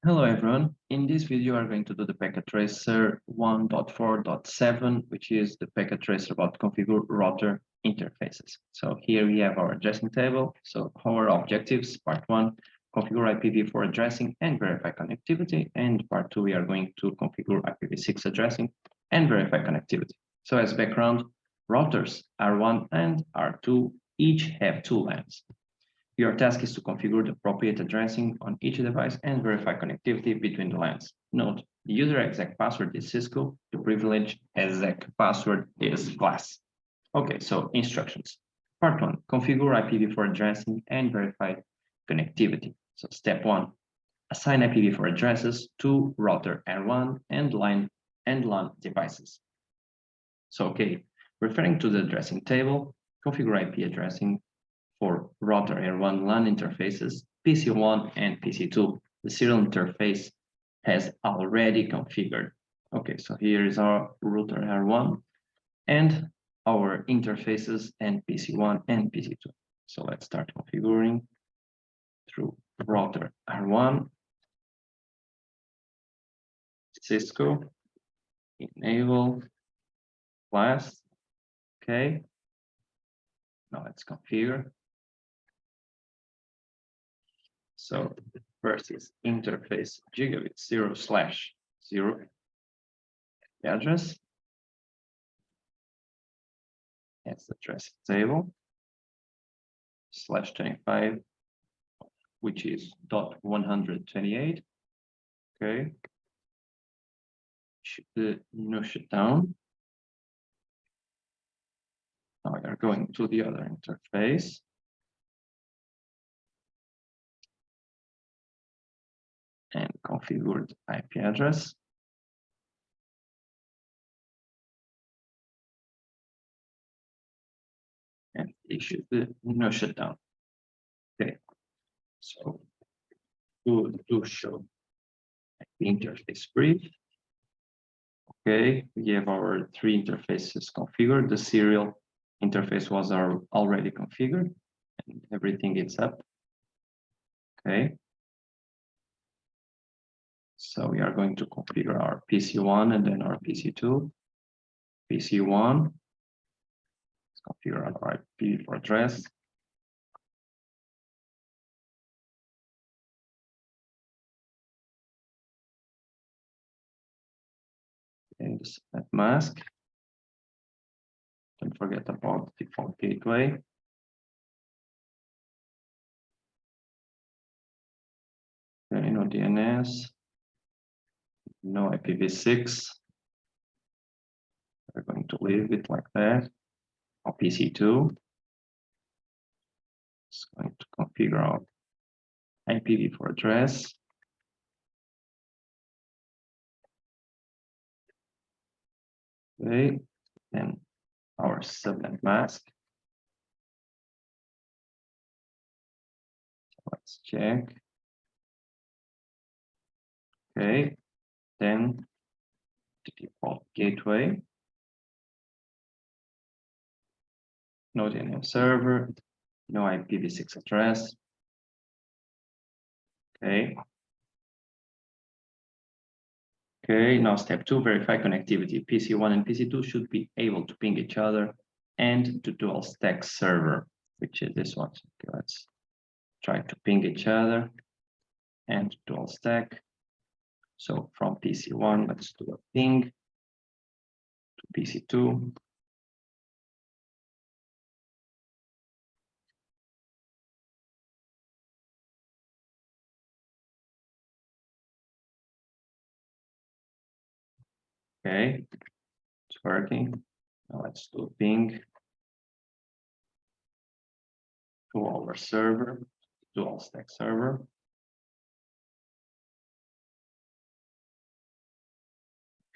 Hello everyone. In this video, we are going to do the packet tracer 1.4.7, which is the packet tracer about configure router interfaces. So here we have our addressing table. So our objectives, part one, configure IPv4 addressing and verify connectivity. And part two, we are going to configure IPv6 addressing and verify connectivity. So as background, routers R1 and R2 each have two LANs. Your task is to configure the appropriate addressing on each device and verify connectivity between the LANs. Note, the user exec password is Cisco, the privilege exec password is class. Okay, so instructions. Part one, configure IPv4 addressing and verify connectivity. So step one, assign IPv4 addresses to router R1 and LAN devices. So, okay, referring to the addressing table, configure IP addressing for router R1 LAN interfaces, PC1 and PC2. The serial interface has already configured. Okay, so here is our router R1 and our interfaces and PC1 and PC2. So let's start configuring through router R1, Cisco, enable, class, okay. Now let's configure. So first is interface gigabit 0/0, the address, that's the addressing table, /25, which is .128, okay. No shutdown. Now we are going to the other interface. And configured IP address. And issue the no shutdown. Okay, so to show the interface brief. Okay, we have our three interfaces configured. The serial interface was already configured and everything is up. Okay. So we are going to configure our PC1 and then our PC2. PC1, let's configure our IPv4 address. And the subnet mask. Don't forget about the default gateway. Okay, no DNS, no IPv6. We're going to leave it like that. Our PC2 is going to configure our IPv4 address. Okay, then our subnet mask. Let's check. Okay, then the default gateway. No DNS server, no IPv6 address. Okay. Okay, now step two, verify connectivity. PC1 and PC2 should be able to ping each other and to dual stack server, which is this one. Okay, let's try to ping each other and dual stack. So from PC1, let's do a ping to PC2. Okay, it's working. Now let's do a ping to our server, dual stack server.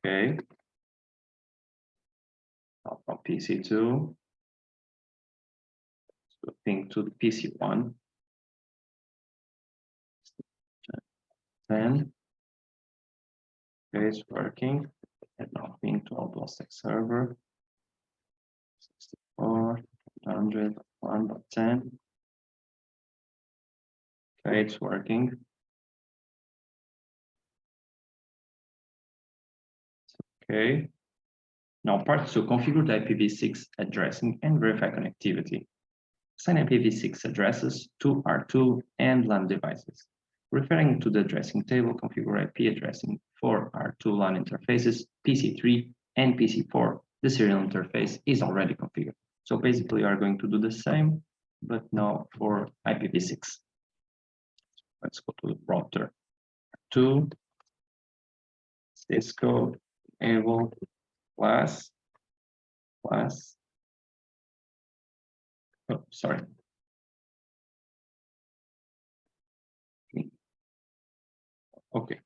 Okay. Now from PC2, let's do a ping to the PC1. 10. Okay, it's working. And now ping to our dual stack server. 64, 100, 1.10. Okay, it's working. Okay. Now part 2, configure the IPv6 addressing and verify connectivity. Assign IPv6 addresses to R2 and LAN devices. Referring to the addressing table, configure IP addressing for R2 LAN interfaces, PC3 and PC4. The serial interface is already configured. So basically, you are going to do the same, but now for IPv6. Let's go to the router 2, Cisco, enable, plus, oh, sorry. Okay,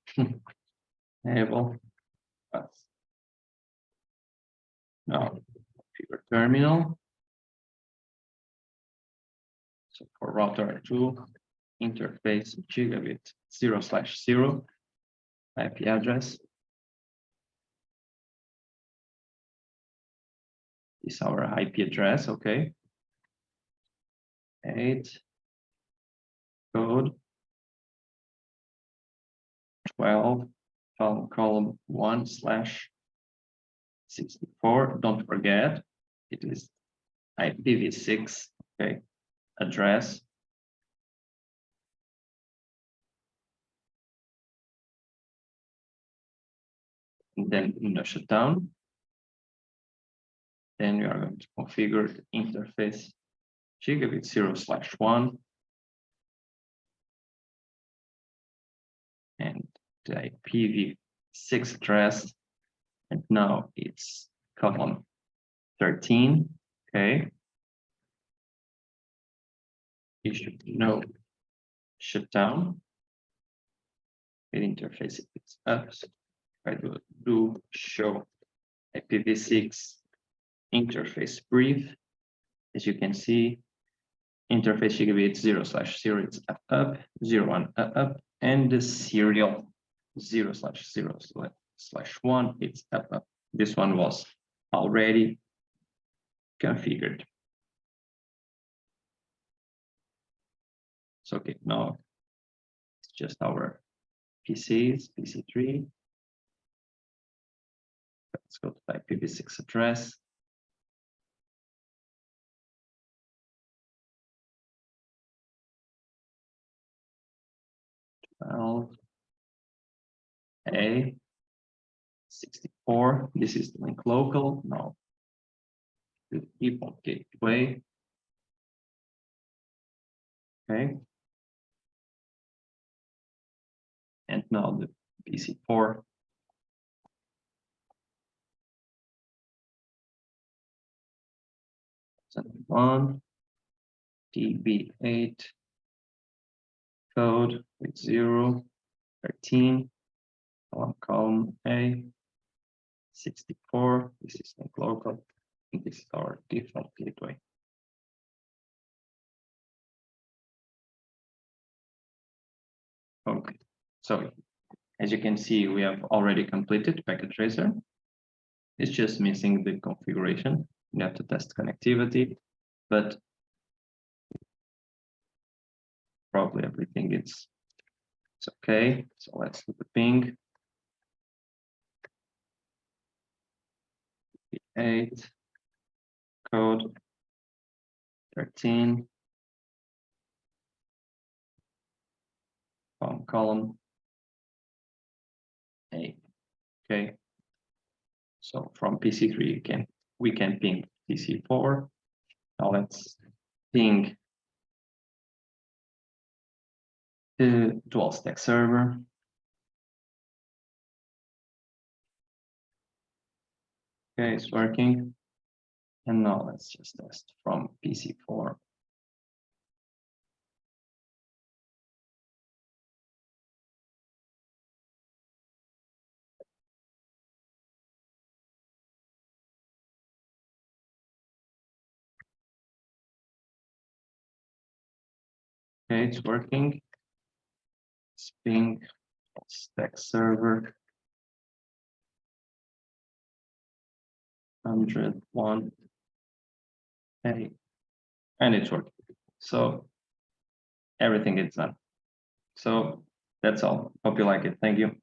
enable, plus. Now, configure terminal. So for router 2, interface gigabit 0/0 IP address. This is our IP address, okay. 8 code 12 column 1/64. Don't forget, it is IPv6, okay, address. And then in the shutdown, then you are going to configure the interface gigabit 0/1 and the IPv6 address. And now it's column 13, okay. You should know shutdown. With interface it's up. I do show IPv6 interface brief. As you can see, interface gigabit 0/0, it's up, 0/1 up, and the serial 0/0/1, it's up. This one was already configured. So okay, now it's just our PCs, PC3. Let's go to the IPv6 address. A 64. This is the link local. Now the epoch gateway. Okay. And now the PC4. One DB8 code with 0, 13, column A, 64. This is link local. And this is our default gateway. Okay, so as you can see, we have already completed packet tracer. It's just missing the configuration. You have to test connectivity, but probably everything is okay. So let's do the ping. 8 code 13 from column A. Okay. So from PC3 we can ping PC4. Now let's ping the dual stack server. Okay, it's working. And now let's just test from PC4. Okay, it's working. It's ping stack server 101. Okay, and it's working. So everything is done. So that's all. Hope you like it. Thank you.